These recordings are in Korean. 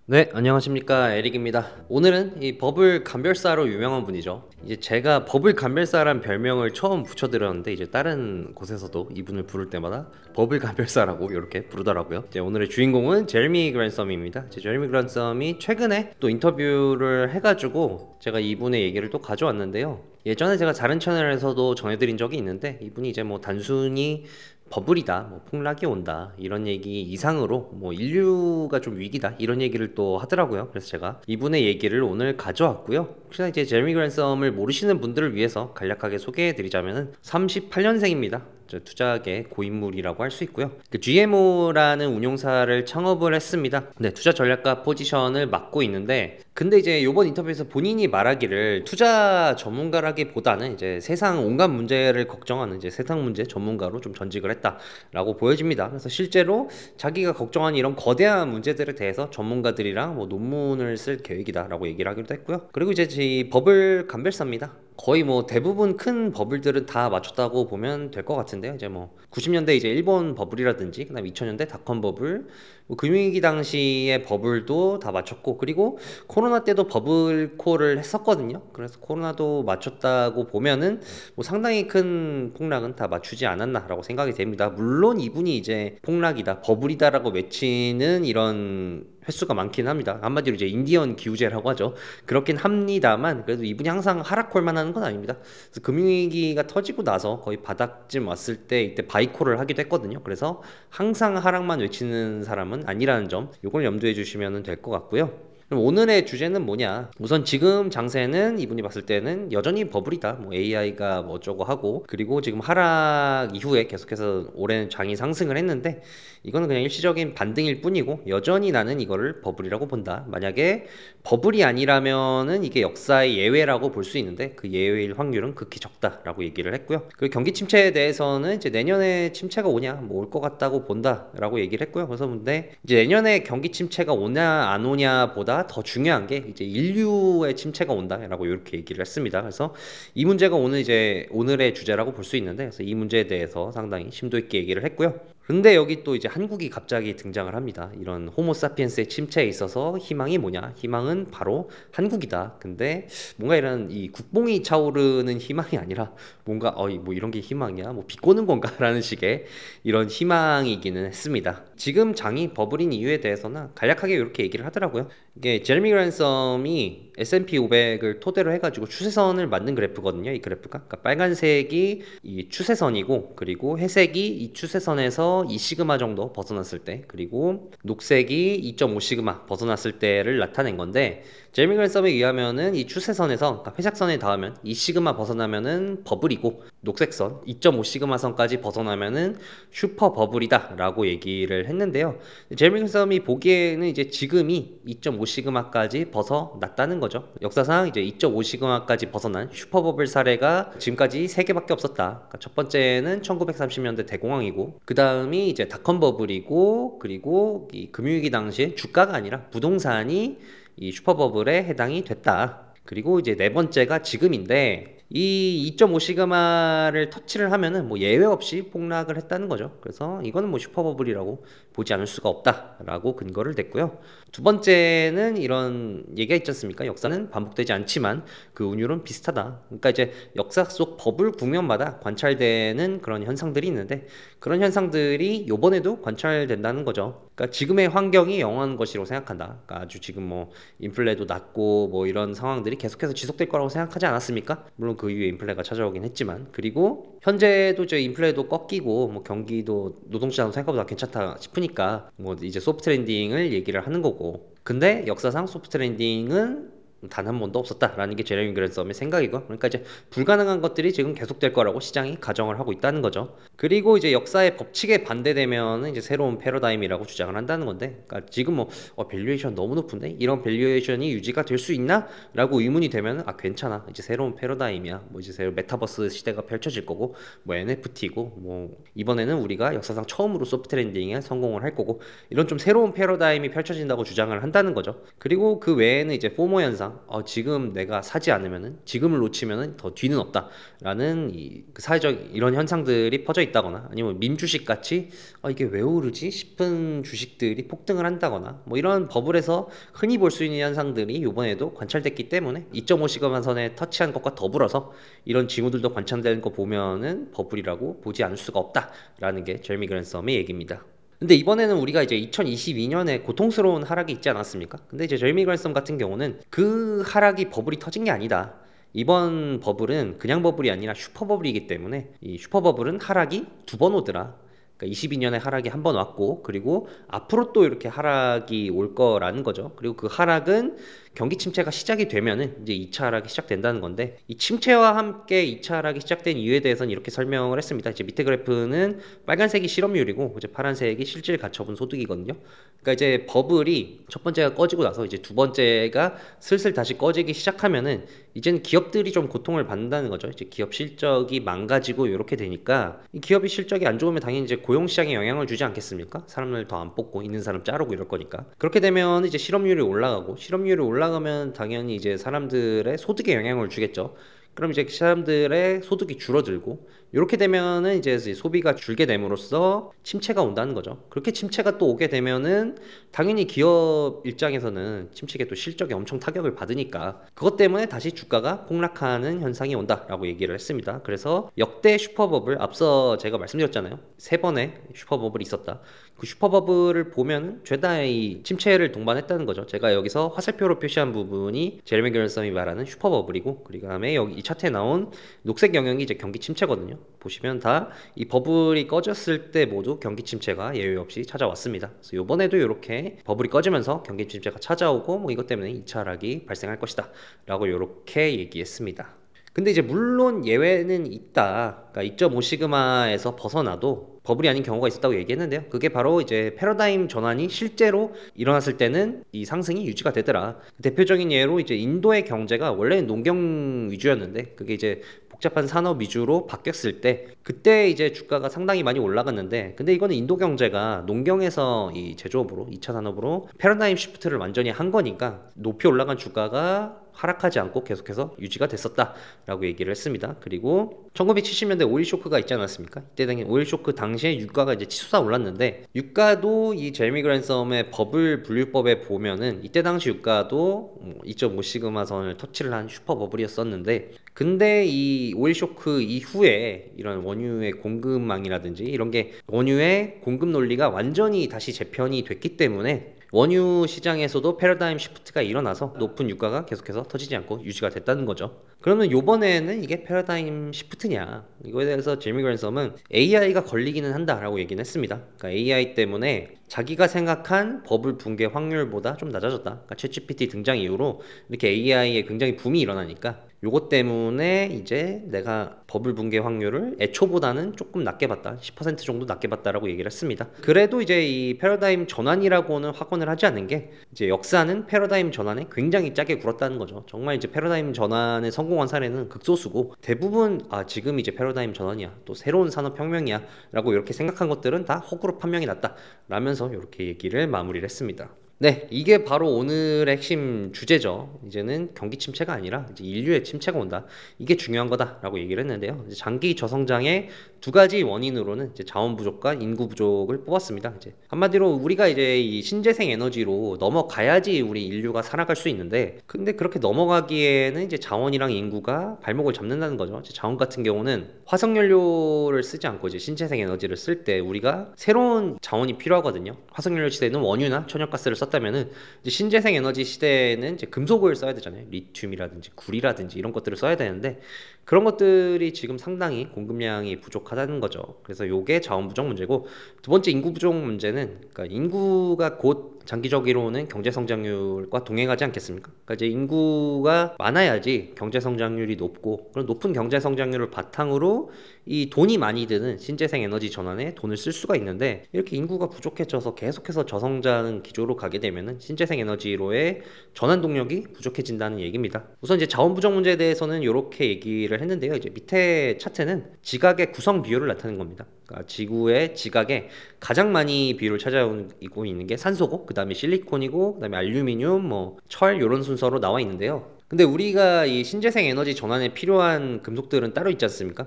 네, 안녕하십니까. 에릭입니다. 오늘은 이 버블 감별사로 유명한 분이죠. 이제 제가 버블 감별사란 별명을 처음 붙여드렸는데, 이제 다른 곳에서도 이분을 부를 때마다 버블 감별사라고 이렇게 부르더라고요. 이제 오늘의 주인공은 제레미 그랜섬입니다. 제레미 그랜섬이 최근에 또 인터뷰를 해가지고 제가 이분의 얘기를 또 가져왔는데요. 예전에 제가 다른 채널에서도 전해드린 적이 있는데, 이분이 이제 뭐 단순히 버블이다, 뭐 폭락이 온다 이런 얘기 이상으로 뭐 인류가 좀 위기다 이런 얘기를 또 하더라고요. 그래서 제가 이분의 얘기를 오늘 가져왔고요. 혹시나 이제 제레미 그랜섬을 모르시는 분들을 위해서 간략하게 소개해드리자면은 38년생입니다. 투자계 고인물이라고 할 수 있고요. 그 GMO라는 운용사를 창업을 했습니다. 네, 투자 전략가 포지션을 맡고 있는데, 근데 이제 이번 인터뷰에서 본인이 말하기를 투자 전문가라기보다는 이제 세상 온갖 문제를 걱정하는 이제 세상 문제 전문가로 좀 전직을 했다라고 보여집니다. 그래서 실제로 자기가 걱정하는 이런 거대한 문제들에 대해서 전문가들이랑 뭐 논문을 쓸 계획이다라고 얘기를 하기도 했고요. 그리고 이제 이 버블 감별사입니다. 거의 뭐 대부분 큰 버블들은 다 맞췄다고 보면 될 것 같은데요. 이제 뭐 90년대 이제 일본 버블이라든지, 그다음 2000년대 닷컴 버블, 뭐 금융위기 당시의 버블도 다 맞췄고, 그리고 코로나 때도 버블콜을 했었거든요. 그래서 코로나도 맞췄다고 보면은 뭐 상당히 큰 폭락은 다 맞추지 않았나라고 생각이 됩니다. 물론 이분이 이제 폭락이다, 버블이다라고 외치는 이런 횟수가 많긴 합니다. 한마디로 이제 인디언 기우제라고 하죠. 그렇긴 합니다만, 그래도 이분이 항상 하락콜만 하는 건 아닙니다. 그래서 금융위기가 터지고 나서 거의 바닥쯤 왔을 때 이때 바이콜을 하기도 했거든요. 그래서 항상 하락만 외치는 사람은 아니라는 점, 이걸 염두해 주시면 될 것 같고요. 그럼 오늘의 주제는 뭐냐? 우선 지금 장세는 이분이 봤을 때는 여전히 버블이다. 뭐 AI가 뭐 어쩌고 하고, 그리고 지금 하락 이후에 계속해서 올해는 장이 상승을 했는데, 이거는 그냥 일시적인 반등일 뿐이고 여전히 나는 이거를 버블이라고 본다. 만약에 버블이 아니라면은 이게 역사의 예외라고 볼 수 있는데, 그 예외일 확률은 극히 적다라고 얘기를 했고요. 그리고 경기 침체에 대해서는 이제 내년에 침체가 오냐, 뭐 올 것 같다고 본다라고 얘기를 했고요. 그래서 근데 이제 내년에 경기 침체가 오냐 안 오냐 보다 더 중요한 게 이제 인류의 침체가 온다라고 이렇게 얘기를 했습니다. 그래서 이 문제가 오늘 이제 오늘의 주제라고 볼 수 있는데, 그래서 이 문제에 대해서 상당히 심도 있게 얘기를 했고요. 근데 여기 또 이제 한국이 갑자기 등장을 합니다. 이런 호모사피엔스의 침체에 있어서 희망이 뭐냐? 희망은 바로 한국이다. 근데 뭔가 이런 이 국뽕이 차오르는 희망이 아니라 뭔가 뭐 이런 게 희망이야? 뭐 비꼬는 건가? 라는 식의 이런 희망이기는 했습니다. 지금 장이 버블인 이유에 대해서는 간략하게 이렇게 얘기를 하더라고요. 이게 제레미 그랜섬이 S&P 500을 토대로 해가지고 추세선을 만든 그래프거든요. 이 그래프가. 그러니까 빨간색이 이 추세선이고, 그리고 회색이 이 추세선에서 2시그마 정도 벗어났을 때, 그리고 녹색이 2.5 시그마 벗어났을 때를 나타낸 건데, 제레미 그랜섬에 의하면은 이 추세선에서, 그러니까 회색선에 닿으면 2시그마 벗어나면은 버블이고, 녹색선 2.5 시그마 선까지 벗어나면은 슈퍼 버블이다 라고 얘기를 했는데요. 제레미 그랜섬이 보기에는 이제 지금이 2.5 시그마까지 벗어났다는 거죠. 역사상 이제 2.5 시그마까지 벗어난 슈퍼버블 사례가 지금까지 3개밖에 없었다. 그러니까 첫 번째는 1930년대 대공황이고, 그 다음이 이제 닷컴 버블이고, 그리고 이 금융위기 당시에 주가가 아니라 부동산이 이 슈퍼버블에 해당이 됐다. 그리고 이제 네 번째가 지금인데, 이 2.5 시그마를 터치를 하면은 뭐 예외 없이 폭락을 했다는 거죠. 그래서 이거는 뭐 슈퍼버블이라고 보지 않을 수가 없다라고 근거를 댔고요. 두 번째는 이런 얘기가 있지 않습니까? 역사는 반복되지 않지만 그 운율은 비슷하다. 그러니까 이제 역사 속 버블 국면마다 관찰되는 그런 현상들이 있는데, 그런 현상들이 요번에도 관찰된다는 거죠. 그러니까 지금의 환경이 영원한 것이라고 생각한다. 그러니까 아주 지금 뭐 인플레도 낮고 뭐 이런 상황들이 계속해서 지속될 거라고 생각하지 않았습니까? 물론 그 이후에 인플레가 찾아오긴 했지만, 그리고 현재도 저 인플레도 꺾이고 뭐 경기도 노동시장 생각보다 괜찮다 싶으니까 뭐 이제 소프트 랜딩을 얘기를 하는 거고, 근데 역사상 소프트 랜딩은 단 한 번도 없었다라는 게 제레미 그랜섬의 생각이고, 그러니까 이제 불가능한 것들이 지금 계속될 거라고 시장이 가정을 하고 있다는 거죠. 그리고 이제 역사의 법칙에 반대되면 이제 새로운 패러다임이라고 주장을 한다는 건데, 그러니까 지금 뭐 밸류에이션 너무 높은데 이런 밸류에이션이 유지가 될 수 있나? 라고 의문이 되면 괜찮아, 이제 새로운 패러다임이야, 뭐 이제 새로운 메타버스 시대가 펼쳐질 거고, 뭐 NFT고, 뭐 이번에는 우리가 역사상 처음으로 소프트 랜딩에 성공을 할 거고, 이런 좀 새로운 패러다임이 펼쳐진다고 주장을 한다는 거죠. 그리고 그 외에는 이제 포모 현상, 지금 내가 사지 않으면은, 지금을 놓치면은 더 뒤는 없다라는 그 사회적 이런 현상들이 퍼져 오르겠다거나 아니면 민주식 같이 이게 왜 오르지 싶은 주식들이 폭등을 한다거나 뭐 이런 버블에서 흔히 볼 수 있는 현상들이 이번에도 관찰됐기 때문에 2.5시간선에 터치한 것과 더불어서 이런 징후들도 관찰되는 거 보면은 버블이라고 보지 않을 수가 없다라는 게 제레미 그랜섬의 얘기입니다. 근데 이번에는 우리가 이제 2022년에 고통스러운 하락이 있지 않았습니까? 근데 이제 제레미 그랜섬 같은 경우는 그 하락이 버블이 터진 게 아니다. 이번 버블은 그냥 버블이 아니라 슈퍼 버블이기 때문에 이 슈퍼 버블은 하락이 두 번 오더라. 그러니까 22년에 하락이 한 번 왔고 그리고 앞으로 또 이렇게 하락이 올 거라는 거죠. 그리고 그 하락은 경기 침체가 시작이 되면은 이제 2차 하락이 시작된다는 건데 이 침체와 함께 2차 하락이 시작된 이유에 대해서는 이렇게 설명을 했습니다. 이제 밑에 그래프는 빨간색이 실업률이고 이제 파란색이 실질 가처분 소득이거든요. 그러니까 이제 버블이 첫 번째가 꺼지고 나서 이제 두 번째가 슬슬 다시 꺼지기 시작하면은 이제는 기업들이 좀 고통을 받는다는 거죠. 이제 기업 실적이 망가지고 이렇게 되니까 이 기업이 실적이 안 좋으면 당연히 이제 고용 시장에 영향을 주지 않겠습니까? 사람을 더 안 뽑고 있는 사람 자르고 이럴 거니까. 그렇게 되면 이제 실업률이 올라가고 실업률이 올라가면 당연히 이제 사람들의 소득에 영향을 주겠죠. 그럼 이제 사람들의 소득이 줄어들고 이렇게 되면은 이제 소비가 줄게 됨으로써 침체가 온다는 거죠. 그렇게 침체가 또 오게 되면은 당연히 기업 입장에서는 침체에 또 실적이 엄청 타격을 받으니까 그것 때문에 다시 주가가 폭락하는 현상이 온다라고 얘기를 했습니다. 그래서 역대 슈퍼버블 앞서 제가 말씀드렸잖아요. 3번의 슈퍼버블이 있었다. 그 슈퍼버블을 보면 죄다 이 침체를 동반했다는 거죠. 제가 여기서 화살표로 표시한 부분이 제레미 그랜섬이 말하는 슈퍼버블이고 그 다음에 여기 이 차트에 나온 녹색 영역이 이제 경기 침체거든요. 보시면 다 이 버블이 꺼졌을 때 모두 경기 침체가 예외 없이 찾아왔습니다. 그래서 이번에도 이렇게 버블이 꺼지면서 경기 침체가 찾아오고 뭐 이것 때문에 2차 하락이 발생할 것이다 라고 이렇게 얘기했습니다. 근데 이제 물론 예외는 있다. 그러니까 2.5 시그마에서 벗어나도 버블이 아닌 경우가 있었다고 얘기했는데요. 그게 바로 이제 패러다임 전환이 실제로 일어났을 때는 이 상승이 유지가 되더라. 대표적인 예로 이제 인도의 경제가 원래는 농경 위주였는데 그게 이제 복잡한 산업 위주로 바뀌었을 때 그때 이제 주가가 상당히 많이 올라갔는데 근데 이거는 인도 경제가 농경에서 이 제조업으로 2차 산업으로 패러다임 시프트를 완전히 한 거니까 높이 올라간 주가가 하락하지 않고 계속해서 유지가 됐었다라고 얘기를 했습니다. 그리고 1970년대 오일 쇼크가 있지 않았습니까? 이때 당시 오일 쇼크 당시에 유가가 이제 치솟아 올랐는데 유가도 이 제레미 그랜섬의 버블 분류법에 보면은 이때 당시 유가도 2.5 시그마 선을 터치를 한 슈퍼 버블이었었는데 근데 이 오일 쇼크 이후에 이런 원유의 공급망이라든지 이런 게 원유의 공급 논리가 완전히 다시 재편이 됐기 때문에 원유 시장에서도 패러다임 시프트가 일어나서 높은 유가가 계속해서 터지지 않고 유지가 됐다는 거죠. 그러면 요번에는 이게 패러다임 시프트냐? 이거에 대해서 제레미 그랜섬은 AI가 걸리기는 한다라고 얘기는 했습니다. 그러니까 AI 때문에 자기가 생각한 버블 붕괴 확률보다 좀 낮아졌다. 그러니까 챗GPT 등장 이후로 이렇게 AI에 굉장히 붐이 일어나니까 요것 때문에 이제 내가 버블 붕괴 확률을 애초보다는 조금 낮게 봤다. 10% 정도 낮게 봤다라고 얘기를 했습니다. 그래도 이제 이 패러다임 전환이라고는 확언을 하지 않는 게 이제 역사는 패러다임 전환에 굉장히 짜게 굴었다는 거죠. 정말 이제 패러다임 전환에 성공한 사례는 극소수고 대부분 지금 이제 패러다임 전환이야. 또 새로운 산업혁명이야. 라고 이렇게 생각한 것들은 다 호구로 판명이 났다. 라면서 이렇게 얘기를 마무리를 했습니다. 네, 이게 바로 오늘의 핵심 주제죠. 이제는 경기 침체가 아니라 이제 인류의 침체가 온다. 이게 중요한 거다라고 얘기를 했는데요. 이제 장기 저성장의 두 가지 원인으로는 이제 자원 부족과 인구 부족을 뽑았습니다. 이제 한마디로 우리가 이제 이 신재생 에너지로 넘어가야지 우리 인류가 살아갈 수 있는데, 근데 그렇게 넘어가기에는 이제 자원이랑 인구가 발목을 잡는다는 거죠. 이제 자원 같은 경우는 화석연료를 쓰지 않고 이제 신재생 에너지를 쓸 때 우리가 새로운 자원이 필요하거든요. 화석연료 시대는 원유나 천연가스를 썼다면은 이제 신재생 에너지 시대에는 이제 금속을 써야 되잖아요. 리튬이라든지 구리라든지 이런 것들을 써야 되는데 그런 것들이 지금 상당히 공급량이 부족하다는 거죠. 그래서 요게 자원 부족 문제고, 두 번째 인구 부족 문제는 그러니까 인구가 곧 장기적으로는 경제 성장률과 동행하지 않겠습니까? 그러니까 이제 인구가 많아야지 경제 성장률이 높고, 그런 높은 경제 성장률을 바탕으로 이 돈이 많이 드는 신재생 에너지 전환에 돈을 쓸 수가 있는데, 이렇게 인구가 부족해져서 계속해서 저성장 기조로 가게 되면은 신재생 에너지로의 전환 동력이 부족해진다는 얘기입니다. 우선 이제 자원 부족 문제에 대해서는 이렇게 얘기를 했는데요. 이제 밑에 차트는 지각의 구성 비율을 나타내는 겁니다. 그러니까 지구의 지각에 가장 많이 비율을 차지하고 있는 게 산소고, 그 다음에 실리콘이고, 그 다음에 알루미늄, 철 이런 순서로 나와 있는데요. 근데 우리가 이 신재생 에너지 전환에 필요한 금속들은 따로 있지 않습니까?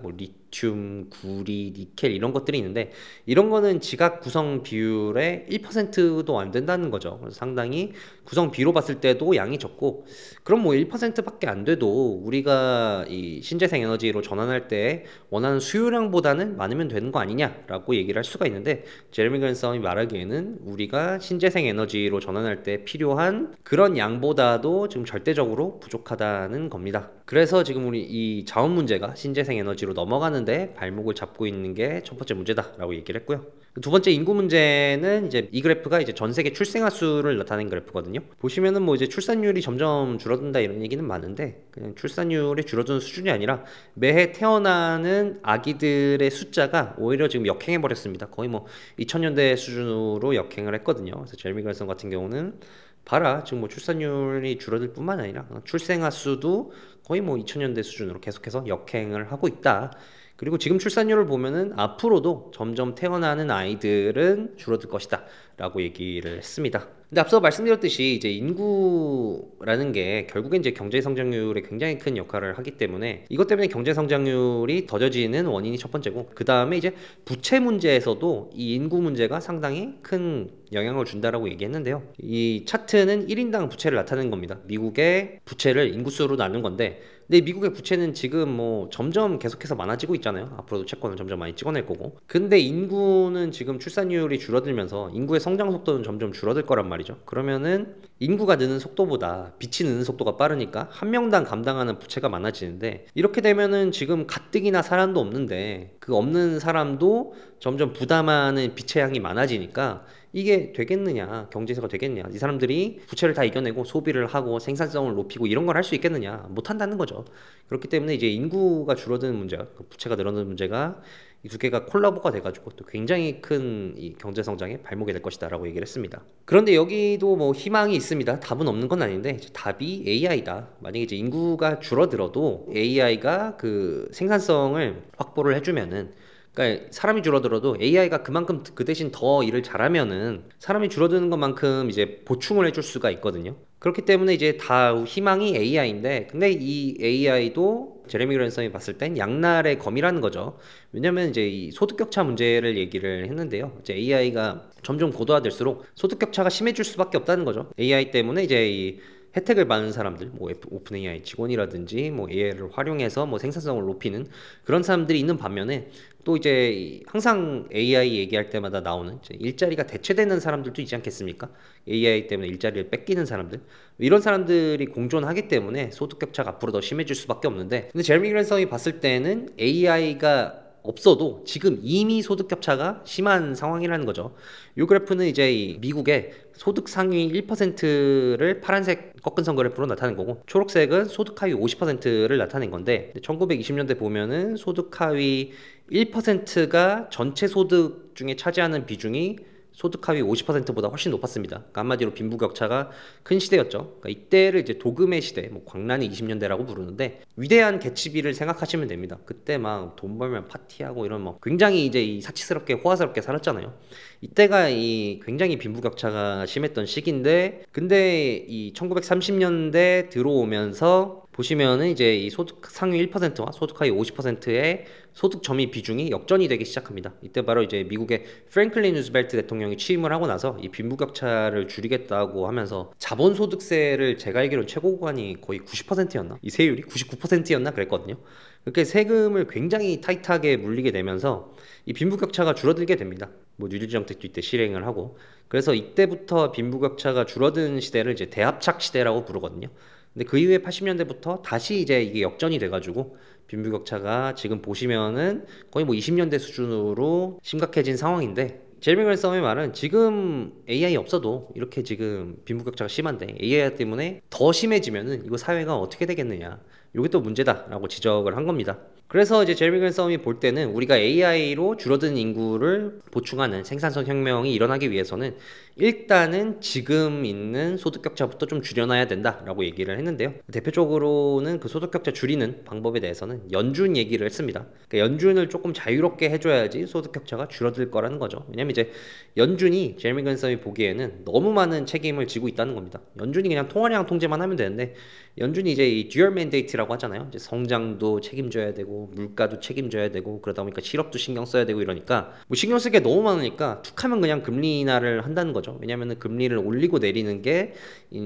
리튬, 구리, 니켈 이런 것들이 있는데 이런 거는 지각 구성 비율의 1%도 안 된다는 거죠. 그래서 상당히 구성 비로 봤을 때도 양이 적고 그럼 뭐 1%밖에 안 돼도 우리가 이 신재생 에너지로 전환할 때 원하는 수요량보다는 많으면 되는 거 아니냐라고 얘기를 할 수가 있는데 제레미 그랜섬이 말하기에는 우리가 신재생 에너지로 전환할 때 필요한 그런 양보다도 지금 절대적으로 부족하다는 겁니다. 그래서 지금 우리 이 자원 문제가 신재생 에너지로 넘어가는데 발목을 잡고 있는 게 첫 번째 문제다라고 얘기를 했고요. 두 번째 인구 문제는 이제 이 그래프가 이제 전 세계 출생아 수를 나타낸 그래프거든요. 보시면은 뭐 이제 출산율이 점점 줄어든다 이런 얘기는 많은데 그냥 출산율이 줄어드는 수준이 아니라 매해 태어나는 아기들의 숫자가 오히려 지금 역행해 버렸습니다. 거의 뭐 2000년대 수준으로 역행을 했거든요. 그래서 제레미 그랜섬 같은 경우는 봐라 지금 뭐 출산율이 줄어들 뿐만 아니라 출생아 수도 거의 뭐 2000년대 수준으로 계속해서 역행을 하고 있다. 그리고 지금 출산율을 보면은 앞으로도 점점 태어나는 아이들은 줄어들 것이다 라고 얘기를 했습니다. 근데 앞서 말씀드렸듯이 이제 인구라는 게 결국엔 이제 경제 성장률에 굉장히 큰 역할을 하기 때문에 이것 때문에 경제 성장률이 더뎌지는 원인이 첫 번째고 그 다음에 이제 부채 문제에서도 이 인구 문제가 상당히 큰 영향을 준다라고 얘기했는데요. 이 차트는 1인당 부채를 나타내는 겁니다. 미국의 부채를 인구수로 나눈 건데 근데 미국의 부채는 지금 뭐 점점 계속해서 많아지고 있잖아요. 앞으로도 채권을 점점 많이 찍어낼 거고. 근데 인구는 지금 출산율이 줄어들면서 인구의 성장 속도는 점점 줄어들 거란 말이죠. 그러면은 인구가 느는 속도보다 빚이 느는 속도가 빠르니까 한 명당 감당하는 부채가 많아지는데 이렇게 되면은 지금 가뜩이나 사람도 없는데 그 없는 사람도 점점 부담하는 빚의 양이 많아지니까 이게 되겠느냐, 경제세가 되겠냐, 이 사람들이 부채를 다 이겨내고 소비를 하고 생산성을 높이고 이런 걸 할 수 있겠느냐, 못한다는 거죠. 그렇기 때문에 이제 인구가 줄어드는 문제가, 부채가 늘어나는 문제가 이 두 개가 콜라보가 돼가지고 또 굉장히 큰 이 경제 성장의 발목이 될 것이다라고 얘기를 했습니다. 그런데 여기도 뭐 희망이 있습니다. 답은 없는 건 아닌데 이제 답이 AI다. 만약에 이제 인구가 줄어들어도 AI가 그 생산성을 확보를 해주면은 그러니까 사람이 줄어들어도 AI가 그만큼 그 대신 더 일을 잘하면은 사람이 줄어드는 것만큼 이제 보충을 해줄 수가 있거든요. 그렇기 때문에 이제 다 희망이 AI인데 근데 이 AI도 제레미 그랜섬이 봤을 땐 양날의 검이라는 거죠. 왜냐면 이제 이 소득 격차 문제를 얘기를 했는데요. 이제 AI가 점점 고도화될수록 소득 격차가 심해질 수밖에 없다는 거죠. AI 때문에 이제 이 혜택을 받는 사람들, 뭐 오픈 AI 직원이라든지 뭐 AI를 활용해서 뭐 생산성을 높이는 그런 사람들이 있는 반면에 또 이제 항상 AI 얘기할 때마다 나오는 이제 일자리가 대체되는 사람들도 있지 않겠습니까? AI 때문에 일자리를 뺏기는 사람들 이런 사람들이 공존하기 때문에 소득 격차가 앞으로 더 심해질 수밖에 없는데 근데 제레미 그랜섬이 봤을 때는 AI가 없어도 지금 이미 소득 격차가 심한 상황이라는 거죠. 이 그래프는 이제 이 미국의 소득 상위 1%를 파란색 꺾은 선 그래프로 나타낸 거고 초록색은 소득 하위 50%를 나타낸 건데 1920년대 보면은 소득 하위 1%가 전체 소득 중에 차지하는 비중이 소득 하위 50%보다 훨씬 높았습니다. 그러니까 한마디로 빈부격차가 큰 시대였죠. 그러니까 이때를 이제 도금의 시대, 뭐 광란의 20년대라고 부르는데 위대한 개츠비를 생각하시면 됩니다. 그때 막 돈 벌면 파티하고 이런 뭐 굉장히 이제 이 사치스럽게 호화스럽게 살았잖아요. 이때가 이 굉장히 빈부격차가 심했던 시기인데 근데 이 1930년대 들어오면서 보시면은 이제 이 소득 상위 1%와 소득 하위 50%의 소득 점유 비중이 역전이 되기 시작합니다. 이때 바로 이제 미국의 프랭클린 루즈벨트 대통령이 취임을 하고 나서 이 빈부격차를 줄이겠다고 하면서 자본소득세를 제가 알기로는 최고 구간이 거의 90%였나? 이 세율이 99%였나 그랬거든요. 그렇게 세금을 굉장히 타이트하게 물리게 되면서 이 빈부격차가 줄어들게 됩니다. 뭐 뉴딜 정책도 이때 실행을 하고 그래서 이때부터 빈부격차가 줄어든 시대를 이제 대합착 시대라고 부르거든요. 근데 그 이후에 80년대부터 다시 이제 이게 역전이 돼가지고 빈부격차가 지금 보시면은 거의 뭐 20년대 수준으로 심각해진 상황인데 제레미 그랜섬의 말은 지금 AI 없어도 이렇게 지금 빈부격차가 심한데 AI 때문에 더 심해지면은 이거 사회가 어떻게 되겠느냐 이게 또 문제다라고 지적을 한 겁니다. 그래서 이제 제레미 그랜섬이 볼 때는 우리가 AI로 줄어든 인구를 보충하는 생산성 혁명이 일어나기 위해서는 일단은 지금 있는 소득 격차부터 좀 줄여놔야 된다라고 얘기를 했는데요. 대표적으로는 그 소득 격차 줄이는 방법에 대해서는 연준 얘기를 했습니다. 그러니까 연준을 조금 자유롭게 해줘야지 소득 격차가 줄어들 거라는 거죠. 왜냐면 이제 연준이 제레미 그랜섬이 보기에는 너무 많은 책임을 지고 있다는 겁니다. 연준이 그냥 통화량 통제만 하면 되는데 연준이 이제 이 듀얼 맨데이트라고 하잖아요. 이제 성장도 책임져야 되고 되고 물가도 책임져야 되고 그러다 보니까 실업도 신경 써야 되고 이러니까 뭐 신경 쓸 게 너무 많으니까 툭하면 그냥 금리 인하를 한다는 거죠. 왜냐하면 금리를 올리고 내리는 게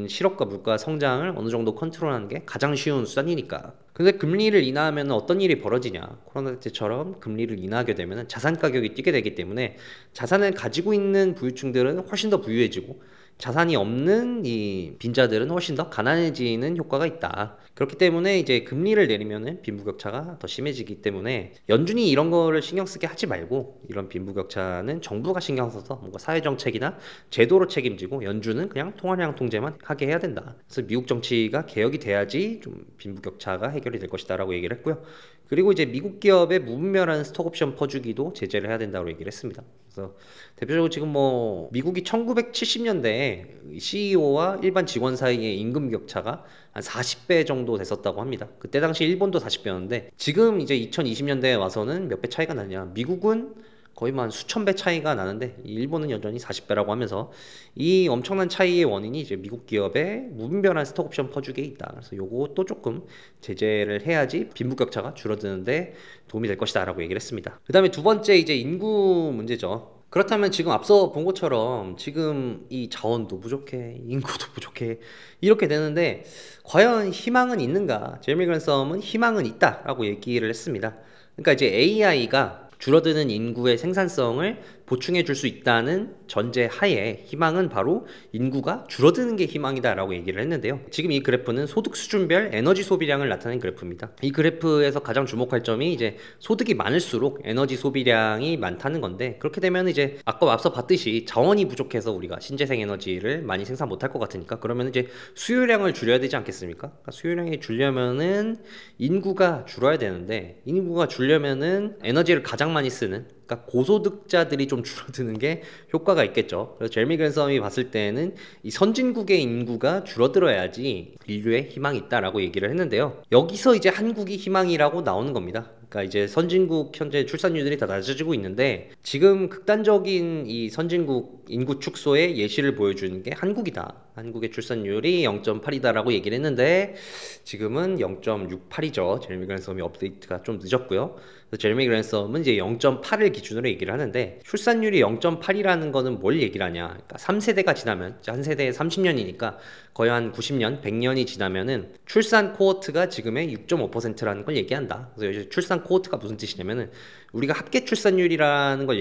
실업과 물가 성장을 어느 정도 컨트롤하는 게 가장 쉬운 수단이니까. 근데 금리를 인하하면 어떤 일이 벌어지냐, 코로나 때처럼 금리를 인하하게 되면 자산 가격이 뛰게 되기 때문에 자산을 가지고 있는 부유층들은 훨씬 더 부유해지고 자산이 없는 이 빈자들은 훨씬 더 가난해지는 효과가 있다. 그렇기 때문에 이제 금리를 내리면은 빈부격차가 더 심해지기 때문에 연준이 이런 거를 신경 쓰게 하지 말고 이런 빈부격차는 정부가 신경 써서 뭔가 사회정책이나 제도로 책임지고 연준은 그냥 통화량 통제만 하게 해야 된다. 그래서 미국 정치가 개혁이 돼야지 좀 빈부격차가 해결이 될 것이다 라고 얘기를 했고요. 그리고 이제 미국 기업의 무분별한 스톡옵션 퍼주기도 제재를 해야 된다고 얘기를 했습니다. 그래서 대표적으로 지금 뭐 미국이 1970년대에 CEO와 일반 직원 사이의 임금 격차가 한 40배 정도 됐었다고 합니다. 그때 당시 일본도 40배였는데 지금 이제 2020년대에 와서는 몇 배 차이가 나냐. 미국은 거의 한 수천 배 차이가 나는데 일본은 여전히 40배라고 하면서 이 엄청난 차이의 원인이 이제 미국 기업의 무분별한 스톡옵션 퍼주기에 있다. 그래서 요것도 조금 제재를 해야지 빈부격차가 줄어드는데 도움이 될 것이다 라고 얘기를 했습니다. 그 다음에 두 번째 이제 인구 문제죠. 그렇다면 지금 앞서 본 것처럼 지금 이 자원도 부족해, 인구도 부족해 이렇게 되는데 과연 희망은 있는가? 제레미 그랜섬은 희망은 있다라고 얘기를 했습니다. 그러니까 이제 AI가 줄어드는 인구의 생산성을 보충해 줄 수 있다는 전제 하에 희망은 바로 인구가 줄어드는 게 희망이다라고 얘기를 했는데요. 지금 이 그래프는 소득 수준별 에너지 소비량을 나타낸 그래프입니다. 이 그래프에서 가장 주목할 점이 이제 소득이 많을수록 에너지 소비량이 많다는 건데 그렇게 되면 이제 아까 앞서 봤듯이 자원이 부족해서 우리가 신재생 에너지를 많이 생산 못할 것 같으니까 그러면 이제 수요량을 줄여야 되지 않겠습니까? 그러니까 수요량이 줄려면은 인구가 줄어야 되는데 인구가 줄려면은 에너지를 가장 많이 쓰는 그러니까 고소득자들이 좀 줄어드는 게 효과가 있겠죠. 그래서 제레미 그랜섬이 봤을 때는 이 선진국의 인구가 줄어들어야지 인류에 희망이 있다라고 얘기를 했는데요. 여기서 이제 한국이 희망이라고 나오는 겁니다. 그러니까 이제 선진국 현재 출산율들이 다 낮아지고 있는데 지금 극단적인 이 선진국 인구 축소의 예시를 보여주는 게 한국이다. 한국의 출산율이 0.8이다라고 얘기를 했는데 지금은 0.68이죠. 제레미 그랜섬이 업데이트가 좀 늦었고요. 그래서 제레미 그랜섬은 이제 0.8을 기준으로 얘기를 하는데 출산율이 0.8이라는 거는 뭘 얘기를 하냐? 그러니까 3세대가 지나면 한 세대에 30년이니까 거의 한 90년, 100년이 지나면은 출산 코호트가 지금의 6.5%라는 걸 얘기한다. 그래서 출산 코호트가 무슨 뜻이냐면은 우리가 합계 출산율이라는 걸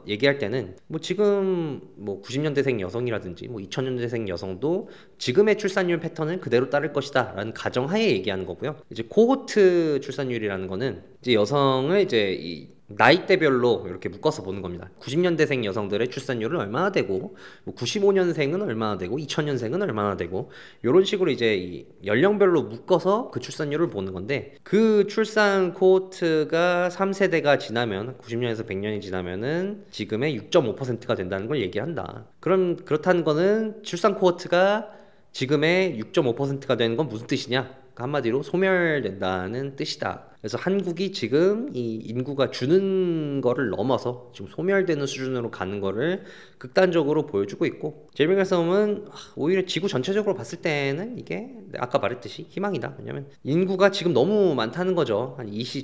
얘기할 때는 뭐 지금 뭐 90년대생 여성이라든지 뭐 2000년대생 여성도 지금의 출산율 패턴을 그대로 따를 것이다라는 가정하에 얘기하는 거고요. 이제 코호트 출산율이라는 거는 이제 여성을 이제 이 나이대별로 이렇게 묶어서 보는 겁니다. 90년대생 여성들의 출산율은 얼마나 되고, 뭐 95년생은 얼마나 되고, 2000년생은 얼마나 되고, 이런 식으로 이제 이 연령별로 묶어서 그 출산율을 보는 건데, 그 출산 코호트가 3세대가 지나면, 90년에서 100년이 지나면은 지금의 6.5%가 된다는 걸 얘기한다. 그렇다는 거는 출산 코호트가 지금의 6.5%가 되는 건 무슨 뜻이냐? 한마디로 소멸된다는 뜻이다. 그래서 한국이 지금 이 인구가 주는 거를 넘어서 지금 소멸되는 수준으로 가는 거를 극단적으로 보여주고 있고 제레미 그랜섬은 오히려 지구 전체적으로 봤을 때는 이게 아까 말했듯이 희망이다. 왜냐면 인구가 지금 너무 많다는 거죠.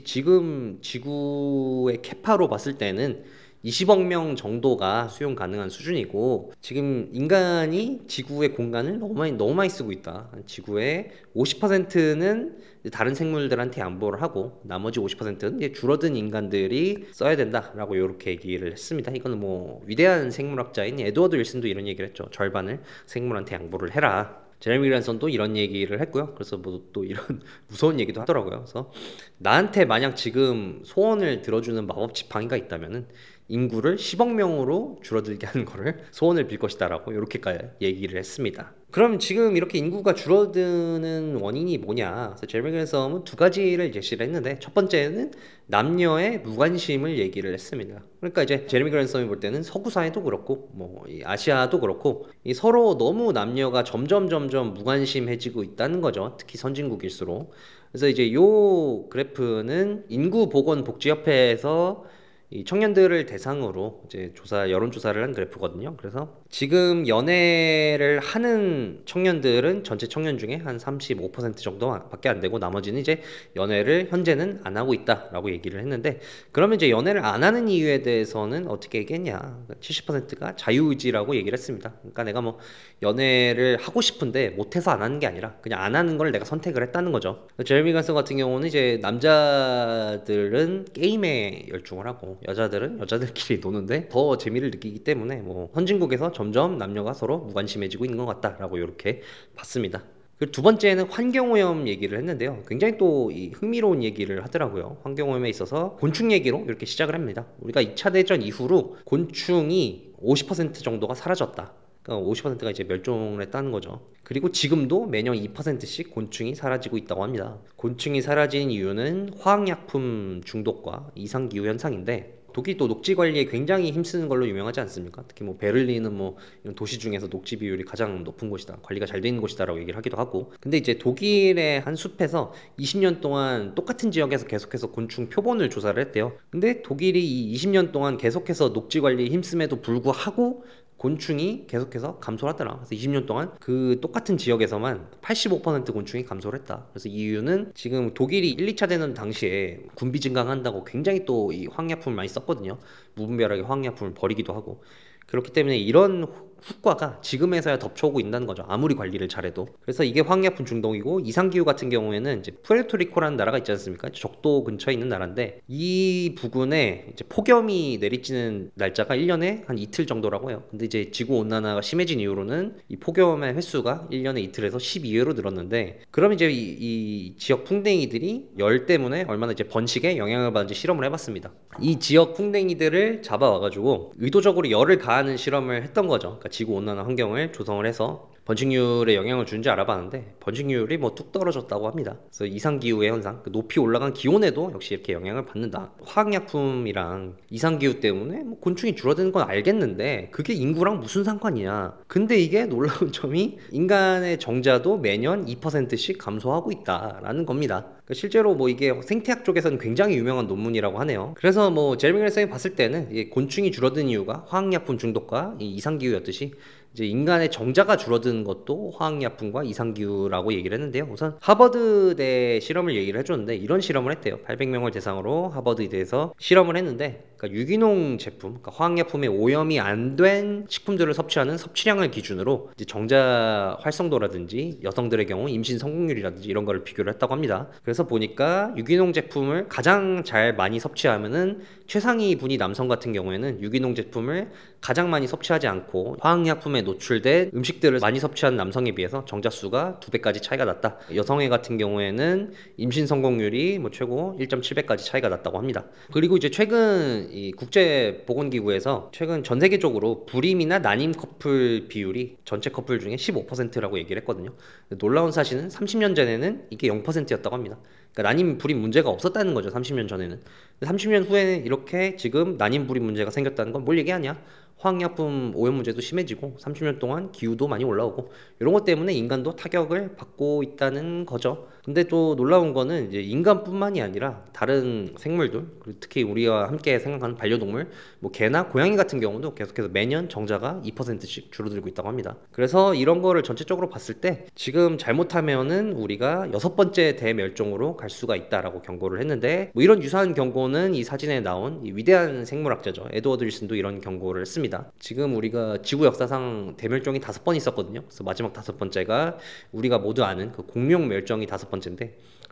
지금 지구의 캐파로 봤을 때는 20억 명 정도가 수용 가능한 수준이고 지금 인간이 지구의 공간을 너무 많이 쓰고 있다. 지구의 50%는 다른 생물들한테 양보를 하고 나머지 50%는 이제 줄어든 인간들이 써야 된다라고 이렇게 얘기를 했습니다. 이거는 뭐 위대한 생물학자인 에드워드 윌슨도 이런 얘기를 했죠. 절반을 생물한테 양보를 해라. 제레미 그랜섬도 이런 얘기를 했고요. 그래서 뭐 또 이런 무서운 얘기도 하더라고요. 그래서 나한테 만약 지금 소원을 들어주는 마법 지팡이가 있다면은 인구를 10억 명으로 줄어들게 하는 거를 소원을 빌 것이다 라고 이렇게까지 얘기를 했습니다. 그럼 지금 이렇게 인구가 줄어드는 원인이 뭐냐? 그래서 제레미 그랜섬은 두 가지를 제시를 했는데 첫 번째는 남녀의 무관심을 얘기를 했습니다. 그러니까 이제 제레미 그랜섬이 볼 때는 서구 사회도 그렇고 뭐 아시아도 그렇고 서로 너무 남녀가 점점 무관심해지고 있다는 거죠. 특히 선진국일수록. 그래서 이제 요 그래프는 인구보건복지협회에서 이 청년들을 대상으로 이제 여론 조사를 한 그래프거든요. 그래서 지금 연애를 하는 청년들은 전체 청년 중에 한 35% 정도밖에 안 되고, 나머지는 이제 연애를 현재는 안 하고 있다라고 얘기를 했는데, 그러면 이제 연애를 안 하는 이유에 대해서는 어떻게 얘기했냐? 70%가 자유의지라고 얘기를 했습니다. 그러니까 내가 뭐 연애를 하고 싶은데 못해서 안 하는 게 아니라 그냥 안 하는 걸 내가 선택을 했다는 거죠. 제레미 간슨 같은 경우는 이제 남자들은 게임에 열중을 하고 여자들은 여자들끼리 노는데 더 재미를 느끼기 때문에 뭐 선진국에서 점점 남녀가 서로 무관심해지고 있는 것 같다라고 이렇게 봤습니다. 그리고 두 번째는 환경오염 얘기를 했는데요. 굉장히 또 이 흥미로운 얘기를 하더라고요. 환경오염에 있어서 곤충 얘기로 이렇게 시작을 합니다. 우리가 2차 대전 이후로 곤충이 50% 정도가 사라졌다. 그러니까 50%가 이제 멸종을 했다는 거죠. 그리고 지금도 매년 2%씩 곤충이 사라지고 있다고 합니다. 곤충이 사라진 이유는 화학약품 중독과 이상기후 현상인데, 독일이 또 녹지 관리에 굉장히 힘쓰는 걸로 유명하지 않습니까? 특히 뭐 베를린은 뭐 이런 도시 중에서 녹지 비율이 가장 높은 곳이다, 관리가 잘 돼 있는 곳이다라고 얘기를 하기도 하고. 근데 이제 독일의 한 숲에서 20년 동안 똑같은 지역에서 계속해서 곤충 표본을 조사를 했대요. 근데 독일이 이 20년 동안 계속해서 녹지 관리에 힘씀에도 불구하고 곤충이 계속해서 감소를 하더라. 그래서 20년 동안 그 똑같은 지역에서만 85% 곤충이 감소를 했다. 그래서 이 이유는 지금 독일이 1, 2차 대전 당시에 군비 증강한다고 굉장히 또 이 화학약품을 많이 썼거든요. 무분별하게 화학약품을 버리기도 하고. 그렇기 때문에 이런 후과가 지금에서야 덮쳐오고 있다는 거죠. 아무리 관리를 잘해도. 그래서 이게 화학약품 중독이고, 이상기후 같은 경우에는 이제 푸에르토리코라는 나라가 있지 않습니까? 적도 근처에 있는 나라인데, 이 부근에 이제 폭염이 내리쬐는 날짜가 1년에 한 이틀 정도라고 해요. 근데 이제 지구 온난화가 심해진 이후로는 이 폭염의 횟수가 1년에 이틀에서 12회로 늘었는데, 그럼 이제 이 지역 풍뎅이들이 열 때문에 얼마나 이제 번식에 영향을 받는지 실험을 해봤습니다. 이 지역 풍뎅이들을 잡아와가지고 의도적으로 열을 가하는 실험을 했던 거죠. 그러니까 지구 온난화 환경을 조성을 해서 번식률에 영향을 주는지 알아봤는데, 번식률이 뭐 뚝 떨어졌다고 합니다. 그래서 이상기후의 현상, 높이 올라간 기온에도 역시 이렇게 영향을 받는다. 화학약품이랑 이상기후 때문에 뭐 곤충이 줄어드는 건 알겠는데 그게 인구랑 무슨 상관이냐. 근데 이게 놀라운 점이 인간의 정자도 매년 2%씩 감소하고 있다라는 겁니다. 그러니까 실제로 뭐 이게 생태학 쪽에서는 굉장히 유명한 논문이라고 하네요. 그래서 뭐 제레미 간슨이 봤을 때는 이게 곤충이 줄어든 이유가 화학약품 중독과 이 이상기후였듯이, 이제 인간의 정자가 줄어드는 것도 화학약품과 이상기후라고 얘기를 했는데요. 우선 하버드대 실험을 얘기를 해줬는데, 이런 실험을 했대요. 800명을 대상으로 하버드대에서 실험을 했는데, 그러니까 유기농 제품, 그러니까 화학약품에 오염이 안 된 식품들을 섭취하는 섭취량을 기준으로 이제 정자 활성도라든지 여성들의 경우 임신 성공률이라든지 이런 거를 비교를 했다고 합니다. 그래서 보니까 유기농 제품을 가장 잘 많이 섭취하면은 최상위 분위 남성 같은 경우에는 유기농 제품을 가장 많이 섭취하지 않고 화학약품에 노출된 음식들을 많이 섭취한 남성에 비해서 정자수가 2배까지 차이가 났다. 여성애 같은 경우에는 임신 성공률이 뭐 최고 1.7배까지 차이가 났다고 합니다. 그리고 이제 최근 이 국제보건기구에서 최근 전 세계적으로 불임이나 난임 커플 비율이 전체 커플 중에 15%라고 얘기를 했거든요. 놀라운 사실은 30년 전에는 이게 0%였다고 합니다. 그러니까 난임 불임 문제가 없었다는 거죠. 30년 전에는. 30년 후에는 이렇게 지금 난임 불임 문제가 생겼다는 건 뭘 얘기하냐? 화학약품 오염 문제도 심해지고 30년 동안 기후도 많이 올라오고 이런 것 때문에 인간도 타격을 받고 있다는 거죠. 근데 또 놀라운 거는 이제 인간뿐만이 아니라 다른 생물들, 그리고 특히 우리와 함께 생각하는 반려동물, 뭐 개나 고양이 같은 경우도 계속해서 매년 정자가 2%씩 줄어들고 있다고 합니다. 그래서 이런 거를 전체적으로 봤을 때 지금 잘못하면은 우리가 6번째 대멸종으로 갈 수가 있다라고 경고를 했는데, 뭐 이런 유사한 경고는 이 사진에 나온 이 위대한 생물학자죠. 에드워드 윌슨도 이런 경고를 했습니다. 지금 우리가 지구 역사상 대멸종이 5번 있었거든요. 그래서 마지막 5번째가 우리가 모두 아는 그 공룡 멸종이 5번째인데,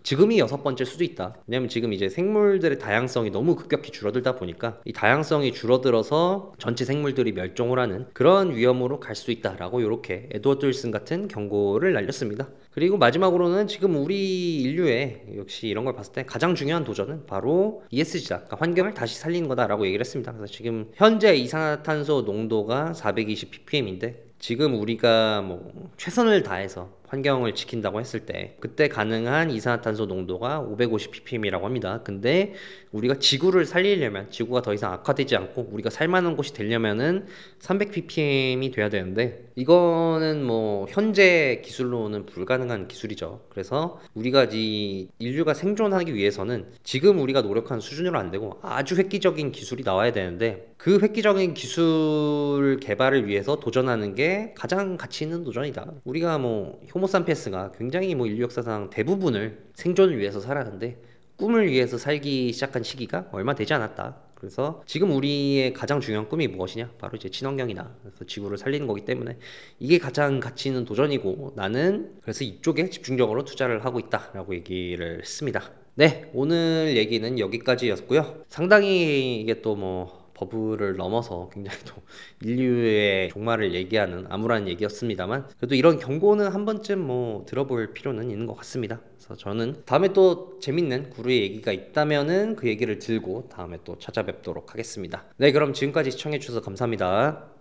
지금이 6번째일 수도 있다. 왜냐면 지금 이제 생물들의 다양성이 너무 급격히 줄어들다 보니까 이 다양성이 줄어들어서 전체 생물들이 멸종을 하는 그런 위험으로 갈 수 있다라고 이렇게 에드워드 윌슨 같은 경고를 날렸습니다. 그리고 마지막으로는 지금 우리 인류의 역시 이런 걸 봤을 때 가장 중요한 도전은 바로 ESG다. 그러니까 환경을 다시 살리는 거다라고 얘기를 했습니다. 그래서 지금 현재 이산화탄소 농도가 420 ppm인데 지금 우리가 뭐 최선을 다해서 환경을 지킨다고 했을 때 그때 가능한 이산화탄소 농도가 550ppm이라고 합니다. 근데 우리가 지구를 살리려면, 지구가 더 이상 악화되지 않고 우리가 살만한 곳이 되려면은 300ppm이 돼야 되는데, 이거는 뭐 현재 기술로는 불가능한 기술이죠. 그래서 우리가 이 인류가 생존하기 위해서는 지금 우리가 노력하는 수준으로 안 되고 아주 획기적인 기술이 나와야 되는데, 그 획기적인 기술 개발을 위해서 도전하는 게 가장 가치 있는 도전이다. 우리가 뭐 호모산피에스가 굉장히 뭐 인류 역사상 대부분을 생존을 위해서 살았는데 꿈을 위해서 살기 시작한 시기가 얼마 되지 않았다. 그래서 지금 우리의 가장 중요한 꿈이 무엇이냐? 바로 이제 친환경이다. 그래서 지구를 살리는 거기 때문에 이게 가장 가치 있는 도전이고, 나는 그래서 이쪽에 집중적으로 투자를 하고 있다라고 얘기를 했습니다. 네, 오늘 얘기는 여기까지였고요. 상당히 이게 또 뭐 버블을 넘어서 굉장히 또 인류의 종말을 얘기하는 암울한 얘기였습니다만, 그래도 이런 경고는 한 번쯤 뭐 들어볼 필요는 있는 것 같습니다. 그래서 저는 다음에 또 재밌는 구루의 얘기가 있다면은 그 얘기를 들고 다음에 또 찾아뵙도록 하겠습니다. 네, 그럼 지금까지 시청해주셔서 감사합니다.